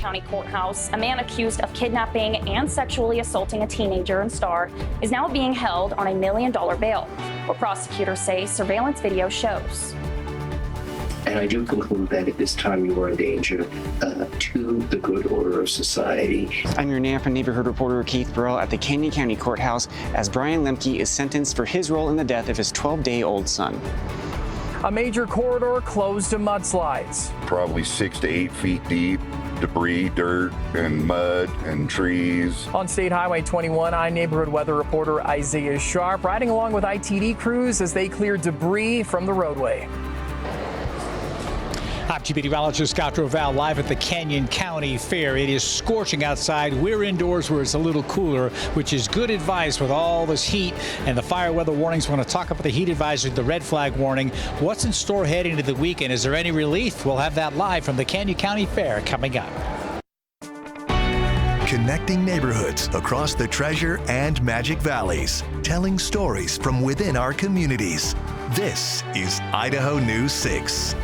County Courthouse, a man accused of kidnapping and sexually assaulting a teenager in Star is now being held on $1 million bail, what prosecutors say surveillance video shows. And I do conclude that at this time you are a danger to the good order of society. I'm your Nampa neighborhood reporter Keith Burrell at the Canyon County Courthouse as Brian Lemke is sentenced for his role in the death of his 12-day-old son. A major corridor closed to mudslides. Probably 6 to 8 feet deep. Debris, dirt, and mud, and trees. On State Highway 21, I'm neighborhood weather reporter Isaiah Sharp riding along with ITD crews as they clear debris from the roadway. I'm Chief Meteorologist Scott Roval live at the Canyon County Fair. It is scorching outside. We're indoors where it's a little cooler, which is good advice with all this heat and the fire weather warnings. We want to talk about the heat advisory, the red flag warning. What's in store heading into the weekend? Is there any relief? We'll have that live from the Canyon County Fair coming up. Connecting neighborhoods across the Treasure and Magic Valleys, telling stories from within our communities. This is Idaho News 6.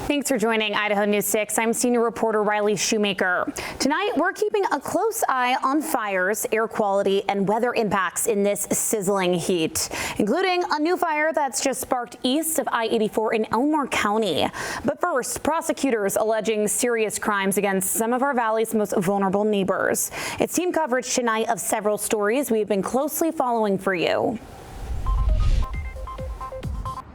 Thanks for joining Idaho News 6. I'm senior reporter Riley Shoemaker. Tonight, we're keeping a close eye on fires, air quality, and weather impacts in this sizzling heat, including a new fire that's just sparked east of I-84 in Elmore County. But first, prosecutors alleging serious crimes against some of our valley's most vulnerable neighbors. It's team coverage tonight of several stories we've been closely following for you.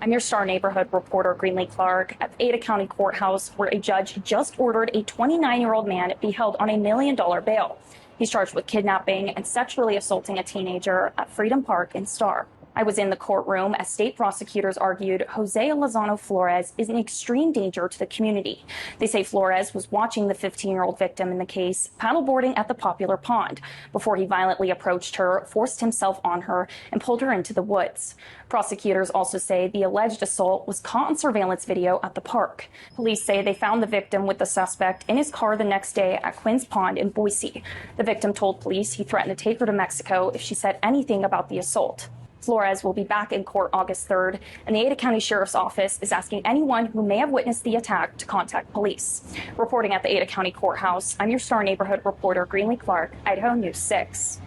I'm your Star neighborhood reporter, Greenlee Clark, at the Ada County Courthouse, where a judge just ordered a 29-year-old man be held on $1 million bail. He's charged with kidnapping and sexually assaulting a teenager at Freedom Park in Star. I was in the courtroom as state prosecutors argued Jose Lozano Flores is an extreme danger to the community. They say Flores was watching the 15-year-old victim in the case paddleboarding at the popular pond before he violently approached her, forced himself on her, and pulled her into the woods. Prosecutors also say the alleged assault was caught on surveillance video at the park. Police say they found the victim with the suspect in his car the next day at Quinn's Pond in Boise. The victim told police he threatened to take her to Mexico if she said anything about the assault. Flores will be back in court August 3rd, and the Ada County Sheriff's Office is asking anyone who may have witnessed the attack to contact police. Reporting at the Ada County Courthouse, I'm your Star neighborhood reporter, Greenlee Clark, Idaho News 6.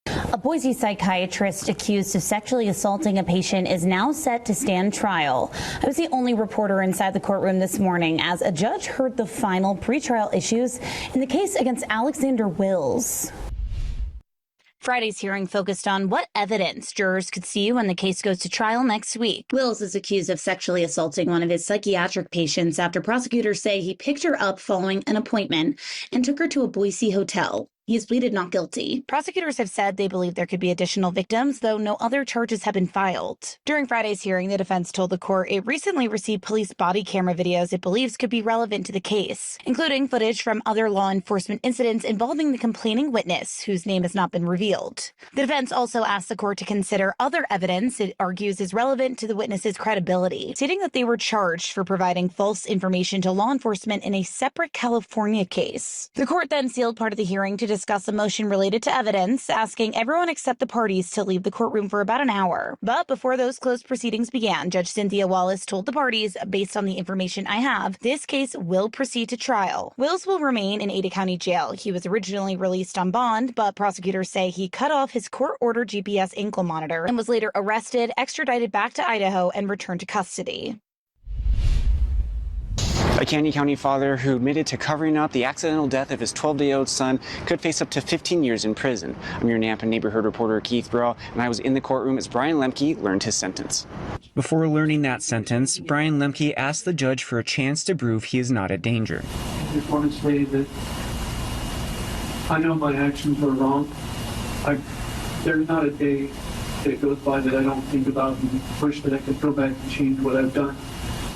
A Boise psychiatrist accused of sexually assaulting a patient is now set to stand trial. I was the only reporter inside the courtroom this morning as a judge heard the final pretrial issues in the case against Alexander Wills. Friday's hearing focused on what evidence jurors could see when the case goes to trial next week. Wills is accused of sexually assaulting one of his psychiatric patients after prosecutors say he picked her up following an appointment and took her to a Boise hotel. He has pleaded not guilty. Prosecutors have said they believe there could be additional victims, though no other charges have been filed. During Friday's hearing, the defense told the court it recently received police body camera videos it believes could be relevant to the case, including footage from other law enforcement incidents involving the complaining witness, whose name has not been revealed. The defense also asked the court to consider other evidence it argues is relevant to the witness's credibility, stating that they were charged for providing false information to law enforcement in a separate California case. The court then sealed part of the hearing to discuss a motion related to evidence, asking everyone except the parties to leave the courtroom for about an hour. But before those closed proceedings began, Judge Cynthia Wallace told the parties, based on the information I have, this case will proceed to trial. Wills will remain in Ada County Jail. He was originally released on bond, but prosecutors say he cut off his court-ordered GPS ankle monitor and was later arrested, extradited back to Idaho, and returned to custody. A Canyon County father who admitted to covering up the accidental death of his 12-day-old son could face up to 15 years in prison. I'm your Nampa neighborhood reporter Keith Burrell, and I was in the courtroom as Brian Lemke learned his sentence. Before learning that sentence, Brian Lemke asked the judge for a chance to prove he is not a danger. I just want to say that I know my actions were wrong. There's not a day that goes by that I don't think about and wish that I could go back and change what I've done.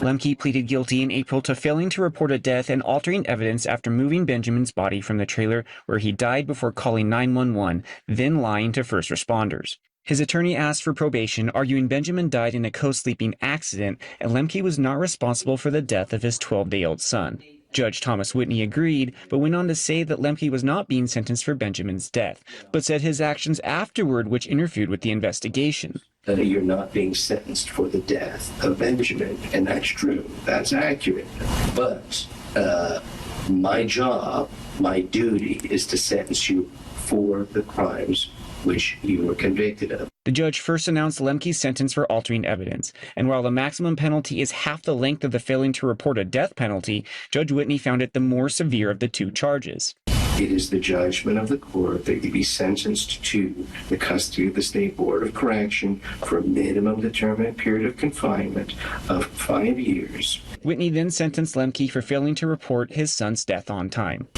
Lemke pleaded guilty in April to failing to report a death and altering evidence after moving Benjamin's body from the trailer where he died before calling 911, then lying to first responders. His attorney asked for probation, arguing Benjamin died in a co-sleeping accident and Lemke was not responsible for the death of his 12-day-old son. Judge Thomas Whitney agreed, but went on to say that Lemke was not being sentenced for Benjamin's death, but said his actions afterward which interfered with the investigation. You're not being sentenced for the death of Benjamin, and that's true. That's accurate. But My job, my duty is to sentence you for the crimes which you were convicted of. The judge first announced Lemke's sentence for altering evidence, and while the maximum penalty is half the length of the failing to report a death penalty, Judge Whitney found it the more severe of the two charges. It is the judgment of the court that you be sentenced to the custody of the State Board of Correction for a minimum determinate period of confinement of 5 years. Whitney then sentenced Lemke for failing to report his son's death on time.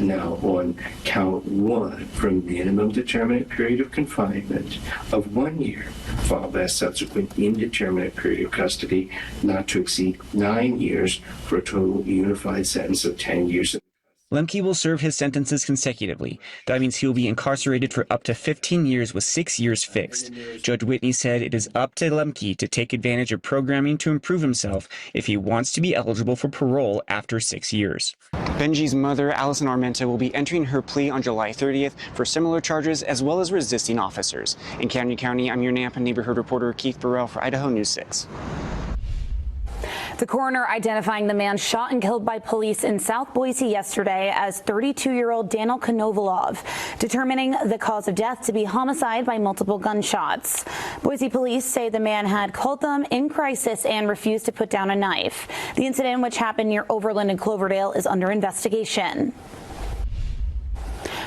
Now on count 1 for a minimum determinate period of confinement of 1 year, followed by a subsequent indeterminate period of custody not to exceed 9 years for a total unified sentence of 10 years. Lemke will serve his sentences consecutively. That means he will be incarcerated for up to 15 years with 6 years fixed. Judge Whitney said it is up to Lemke to take advantage of programming to improve himself if he wants to be eligible for parole after 6 years. Benji's mother, Allison Armenta, will be entering her plea on July 30th for similar charges as well as resisting officers. In Canyon County, I'm your Nampa neighborhood reporter Keith Burrell for Idaho News 6. The coroner identifying the man shot and killed by police in South Boise yesterday as 32-year-old Daniel Konovalov, determining the cause of death to be homicide by multiple gunshots. Boise police say the man had called them in crisis and refused to put down a knife. The incident, which happened near Overland and Cloverdale, is under investigation.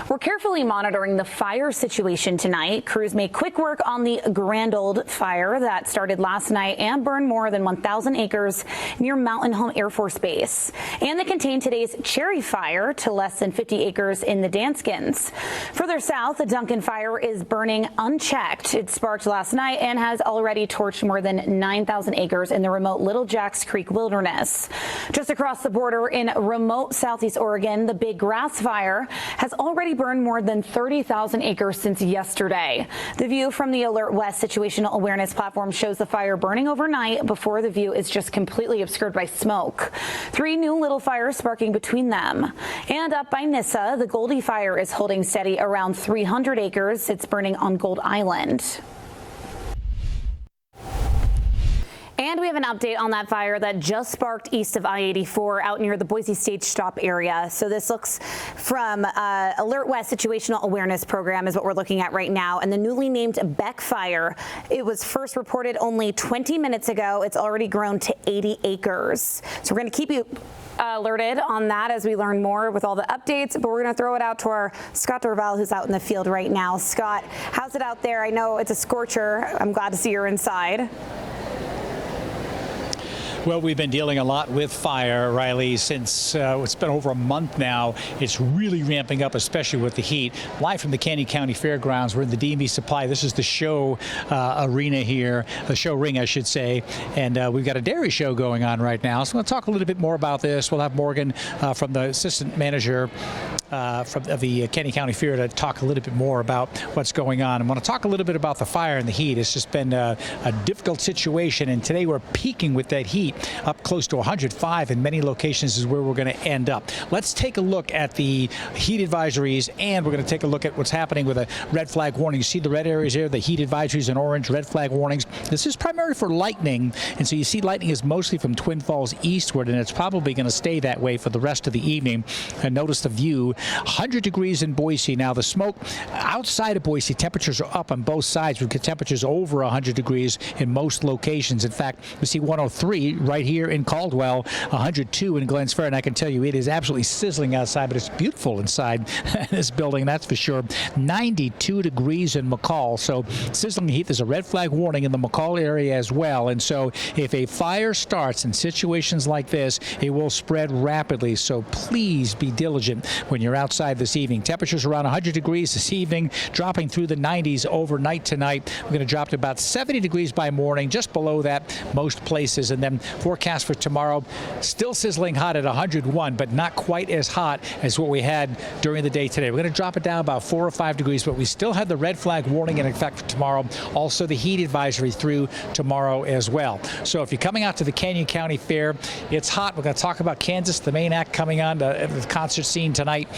We're carefully monitoring the fire situation tonight. Crews made quick work on the Grand Old fire that started last night and burned more than 1,000 acres near Mountain Home Air Force Base. And they contained today's Cherry Fire to less than 50 acres in the Danskins. Further south, the Duncan fire is burning unchecked. It sparked last night and has already torched more than 9,000 acres in the remote Little Jacks Creek wilderness. Just across the border in remote southeast Oregon, the Big Grass Fire has already burned more than 30,000 acres since yesterday. The view from the Alert West situational awareness platform shows the fire burning overnight before the view is just completely obscured by smoke. 3 new little fires sparking between them. And up by Nissa, the Goldie Fire is holding steady around 300 acres. It's burning on Gold Island. And we have an update on that fire that just sparked east of I-84 out near the Boise Stage Stop area. So this looks from Alert West Situational Awareness Program is what we're looking at right now. And the newly named Beck Fire, it was first reported only 20 minutes ago. It's already grown to 80 acres. So we're going to keep you alerted on that as we learn more with all the updates, but we're going to throw it out to our Scott Dorval, who's out in the field right now. Scott, how's it out there? I know it's a scorcher. I'm glad to see you're inside. Well, we've been dealing a lot with fire, Riley, since it's been over a month now. It's really ramping up, especially with the heat. Live from the Canyon County Fairgrounds, we're in the D&B Supply. This is the show arena here, the show ring, I should say. And we've got a dairy show going on right now. So we'll talk a little bit more about this. We'll have Morgan from the assistant manager of the Canyon County Fair to talk a little bit more about what's going on. I want to talk a little bit about the fire and the heat. It's just been a difficult situation, and today we're peaking with that heat. Up close to 105 in many locations is where we're going to end up. Let's take a look at the heat advisories, and we're going to take a look at what's happening with a red flag warning. You see the red areas here, the heat advisories in orange, red flag warnings. This is primarily for lightning, and so you see lightning is mostly from Twin Falls eastward, and it's probably going to stay that way for the rest of the evening. And notice the view, 100 degrees in Boise. Now the smoke outside of Boise, temperatures are up on both sides. We've got temperatures over 100 degrees in most locations. In fact, we see 103 right here in Caldwell, 102 in Glens Fair, and I can tell you it is absolutely sizzling outside, but it's beautiful inside this building, that's for sure. 92 degrees in McCall, so sizzling heat. There's a red flag warning in the McCall area as well, and so if a fire starts in situations like this, it will spread rapidly, so please be diligent when you're outside this evening. Temperatures around 100 degrees this evening, dropping through the 90s overnight tonight. We're going to drop to about 70 degrees by morning, just below that most places, and then forecast for tomorrow, still sizzling hot at 101, but not quite as hot as what we had during the day today. We're going to drop it down about 4 or 5 degrees, but we still have the red flag warning in effect for tomorrow. Also the heat advisory through tomorrow as well. So if you're coming out to the Canyon County Fair, it's hot. We're going to talk about Kansas, the main act coming on, the concert scene tonight.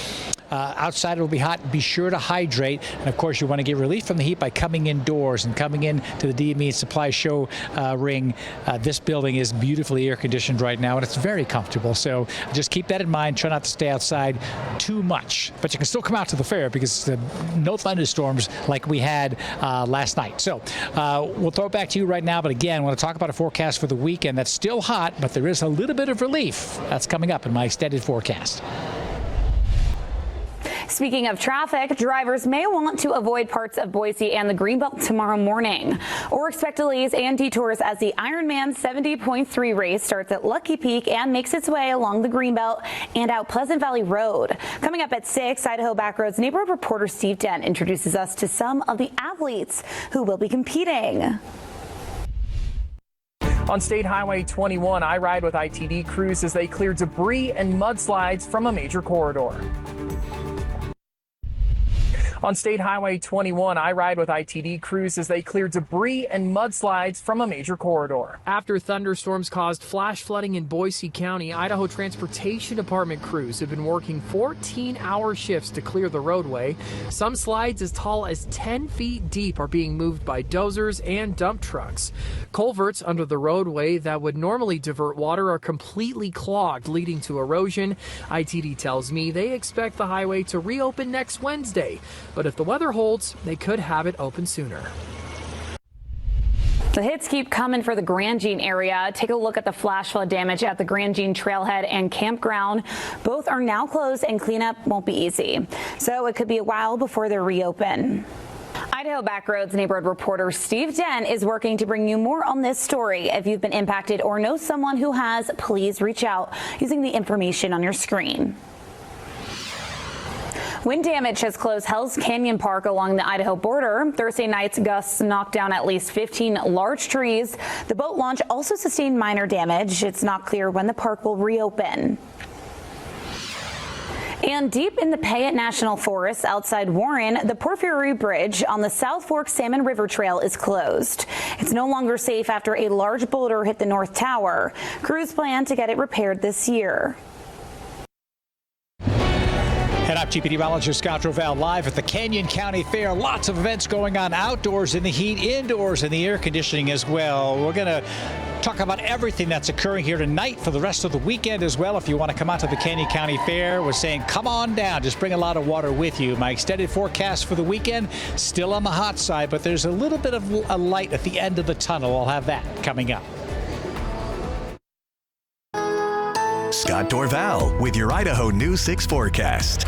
outside it'll be hot. Be sure to hydrate. And of course, you want to get relief from the heat by coming indoors and coming in to the DME Supply Show ring. This building is beautifully air conditioned right now, and it's very comfortable. So just keep that in mind. Try not to stay outside too much, but you can still come out to the fair because no thunderstorms like we had last night. So we'll throw it back to you right now. But again, I want to talk about a forecast for the weekend that's still hot, but there is a little bit of relief that's coming up in my extended forecast. Speaking of traffic, drivers may want to avoid parts of Boise and the Greenbelt tomorrow morning, or expect delays and detours as the Ironman 70.3 race starts at Lucky Peak and makes its way along the Greenbelt and out Pleasant Valley Road. Coming up at 6, Idaho Backroads neighborhood reporter Steve Dent introduces us to some of the athletes who will be competing. On State Highway 21, I ride with ITD crews as they clear debris and mudslides from a major corridor. On State Highway 21, I ride with ITD crews as they clear debris and mudslides from a major corridor. After thunderstorms caused flash flooding in Boise County, Idaho Transportation Department crews have been working 14-hour shifts to clear the roadway. Some slides as tall as 10 feet deep are being moved by dozers and dump trucks. Culverts under the roadway that would normally divert water are completely clogged, leading to erosion. ITD tells me they expect the highway to reopen next Wednesday. But if the weather holds, they could have it open sooner. The hits keep coming for the Grand Jean area. Take a look at the flash flood damage at the Grand Jean Trailhead and Campground. Both are now closed and cleanup won't be easy. So it could be a while before they reopen. Idaho Backroads neighborhood reporter Steve Dent is working to bring you more on this story. If you've been impacted or know someone who has, please reach out using the information on your screen. Wind damage has closed Hell's Canyon Park along the Idaho border. Thursday night's gusts knocked down at least 15 large trees. The boat launch also sustained minor damage. It's not clear when the park will reopen. And deep in the Payette National Forest outside Warren, the Porphyry Bridge on the South Fork Salmon River Trail is closed. It's no longer safe after a large boulder hit the North Tower. Crews plan to get it repaired this year. Head up, GPD meteorologist Scott Rovell live at the Canyon County Fair. Lots of events going on outdoors in the heat, indoors in the air conditioning as well. We're going to talk about everything that's occurring here tonight for the rest of the weekend as well. If you want to come out to the Canyon County Fair, we're saying come on down. Just bring a lot of water with you. My extended forecast for the weekend, still on the hot side, but there's a little bit of a light at the end of the tunnel. I'll have that coming up. Scott Dorval with your Idaho News 6 forecast.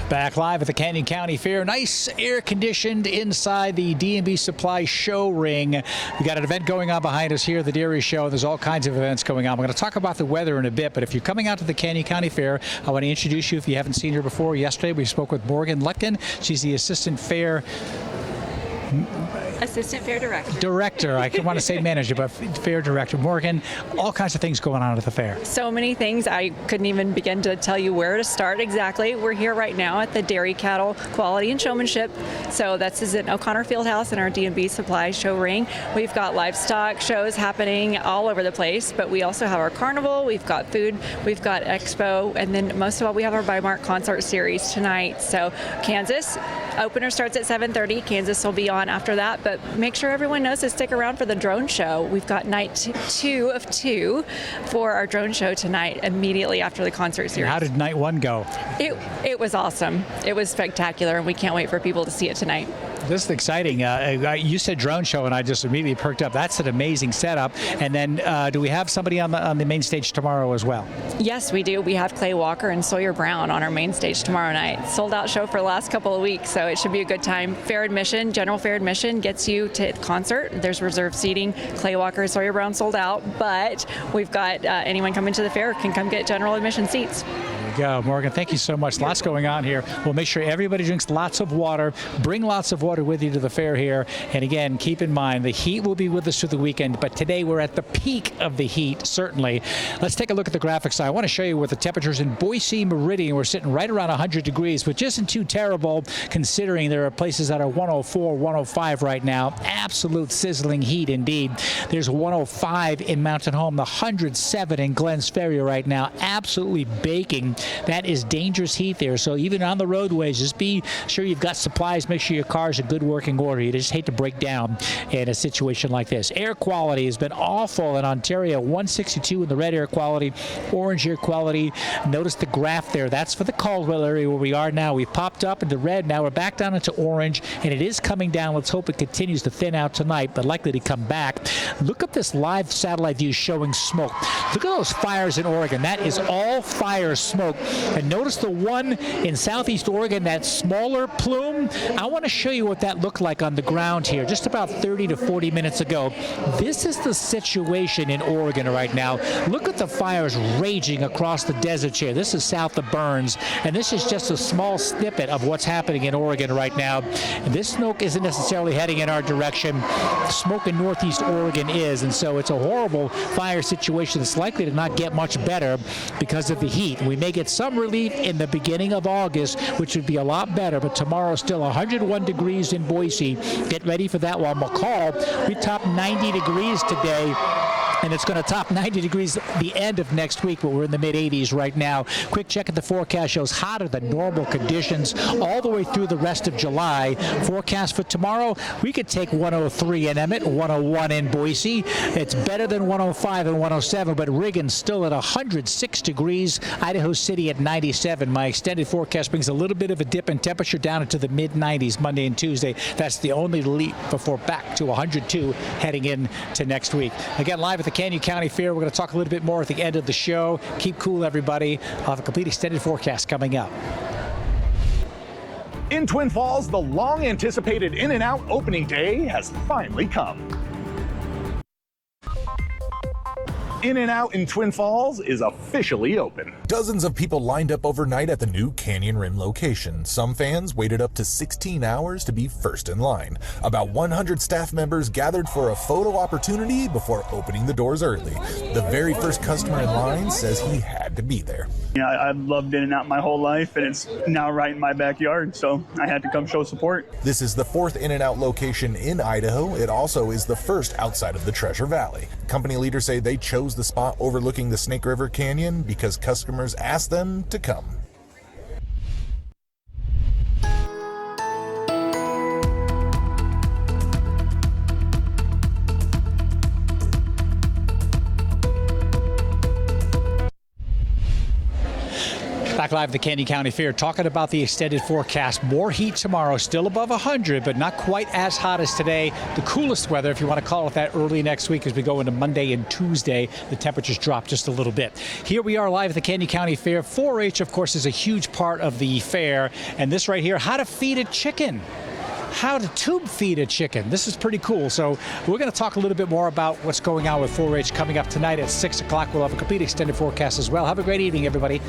Back live at the Canyon County Fair. Nice air conditioned inside the D&B Supply Show ring. We got an event going on behind us here, the Dairy Show. There's all kinds of events going on. We're going to talk about the weather in a bit, but if you're coming out to the Canyon County Fair, I want to introduce you if you haven't seen her before. Yesterday we spoke with Morgan Lutkin. She's the Assistant Fair Director. I want to say manager, but Fair Director. Morgan, all kinds of things going on at the fair. So many things. I couldn't even begin to tell you where to start exactly. We're here right now at the Dairy Cattle Quality and Showmanship. So that's in O'Connor Fieldhouse in our D&B Supply Show ring. We've got livestock shows happening all over the place, but we also have our carnival, we've got food, we've got expo, and then most of all, we have our Bymark concert series tonight. So Kansas, opener starts at 7:30. Kansas will be on after that, but make sure everyone knows to stick around for the drone show. We've got night 2 of 2 for our drone show tonight immediately after the concert series. And how did night 1 go? It was awesome. It was spectacular, and we can't wait for people to see it tonight. This is exciting. You said drone show, and I just immediately perked up. That's an amazing setup. And then do we have somebody on the main stage tomorrow as well? Yes, we do. We have Clay Walker and Sawyer Brown on our main stage tomorrow night. Sold out show for the last couple of weeks, so it should be a good time. Fair admission, general fair admission gets you to the concert. There's reserved seating. Clay Walker, Sawyer Brown sold out, but we've got anyone coming to the fair can come get general admission seats. Go. Morgan, thank you so much. Lots going on here. We'll make sure everybody drinks lots of water. Bring lots of water with you to the fair here. And again, keep in mind, the heat will be with us through the weekend, but today we're at the peak of the heat, certainly. Let's take a look at the graphics. I want to show you what the temperatures in Boise Meridian. We're sitting right around 100 degrees, which isn't too terrible considering there are places that are 104, 105 right now. Absolute sizzling heat indeed. There's 105 in Mountain Home, the 107 in Glens Ferry right now. Absolutely baking. That is dangerous heat there. So even on the roadways, just be sure you've got supplies. Make sure your car's in good working order. You just hate to break down in a situation like this. Air quality has been awful in Ontario. 162 in the red air quality, orange air quality. Notice the graph there. That's for the Caldwell area where we are now. We've popped up into red. Now we're back down into orange, and it is coming down. Let's hope it continues to thin out tonight, but likely to come back. Look at this live satellite view showing smoke. Look at those fires in Oregon. That is all fire smoke. And notice the one in southeast Oregon, that smaller plume. I want to show you what that looked like on the ground here just about 30 to 40 minutes ago. This is the situation in Oregon right now. Look at the fires raging across the desert here. This is south of Burns, and this is just a small snippet of what's happening in Oregon right now. And this smoke isn't necessarily heading in our direction. Smoke in northeast Oregon is, and so it's a horrible fire situation that's likely to not get much better because of the heat. We may get some relief in the beginning of August, which would be a lot better, but tomorrow still 101 degrees in Boise. Get ready for that one. McCall, we topped 90 degrees today. And it's going to top 90 degrees the end of next week, but we're in the mid-80s right now. Quick check at the forecast shows hotter than normal conditions all the way through the rest of July. Forecast for tomorrow, we could take 103 in Emmett, 101 in Boise. It's better than 105 and 107, but Riggins still at 106 degrees. Idaho City at 97. My extended forecast brings a little bit of a dip in temperature down into the mid-90s Monday and Tuesday. That's the only leap before back to 102 heading into next week. Again, live at the Canyon County Fair. We're going to talk a little bit more at the end of the show. Keep cool, everybody. I'll have a complete extended forecast coming up. In Twin Falls, the long-anticipated In-N-Out opening day has finally come. In-N-Out in Twin Falls is officially open. Dozens of people lined up overnight at the new Canyon Rim location. Some fans waited up to 16 hours to be first in line. About 100 staff members gathered for a photo opportunity before opening the doors early. The very first customer in line says he had to be there. Yeah, I've loved In-N-Out my whole life, and it's now right in my backyard, so I had to come show support. This is the 4th In-N-Out location in Idaho. It also is the first outside of the Treasure Valley. Company leaders say they chose the spot overlooking the Snake River Canyon because customers asked them to come. Back live at the Canyon County Fair, talking about the extended forecast. More heat tomorrow, still above 100, but not quite as hot as today. The coolest weather, if you want to call it that, early next week as we go into Monday and Tuesday. The temperatures drop just a little bit. Here we are live at the Canyon County Fair. 4-H, of course, is a huge part of the fair. And this right here, how to feed a chicken. How to tube feed a chicken. This is pretty cool. So we're going to talk a little bit more about what's going on with 4-H coming up tonight at 6 o'clock. We'll have a complete extended forecast as well. Have a great evening, everybody.